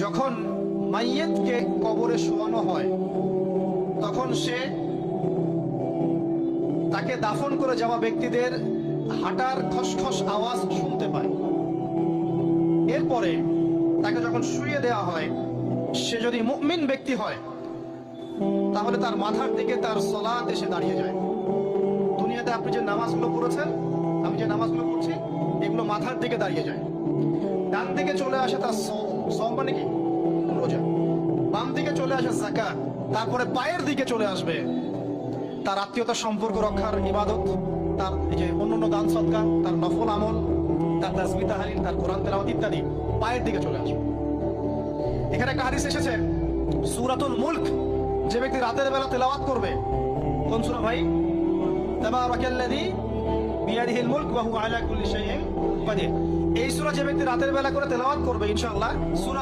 যখন মাইয়েতকে কবরে শোয়ানো হয় তখন সে তাকে দাফন করে যাওয়া ব্যক্তিদের হাঁটার খসখস আওয়াজ শুনতে পায়। এরপরে তাকে যখন শুইয়ে দেওয়া হয়, সে যদি মুমিন ব্যক্তি হয় তাহলে তার মাথার দিকে তার সালাত এসে দাঁড়িয়ে যায়। দুনিয়াতে আপনি যে নামাজগুলো পড়েছেন, আমি যে নামাজগুলো পড়ছি, এগুলো মাথার দিকে দাঁড়িয়ে যায়। ডান দিকে চলে আসে তার সওম মানে কি রোজা, বাম দিকে চলে আসে যাকাত, তারপরে পায়ের দিকে চলে আসবে তার আত্মীয়তার সম্পর্ক রক্ষার ইবাদত, তার এই যে অন্যান্য দান সদকা, তার নফল আমল, তার তাসবিহ তাহলিল, তার কোরআন তেলাওয়াত ইত্যাদি পায়ের দিকে চলে আসবে। এখানে একটা হাদিস এসেছে, সূরাতুল মুলক যে ব্যক্তি রাতের বেলা তেলাওয়াত করবে, কোন সূরা ভাই? তাবারাকাল্লাযী বিয়াদিহিল মুলক ওয়া হুয়া আলা কুল্লি শাইইন কাদির। এই সূরা যে ব্যক্তি রাতের বেলা করে তেলাওয়াত করবে ইনশাআল্লাহ, সূরা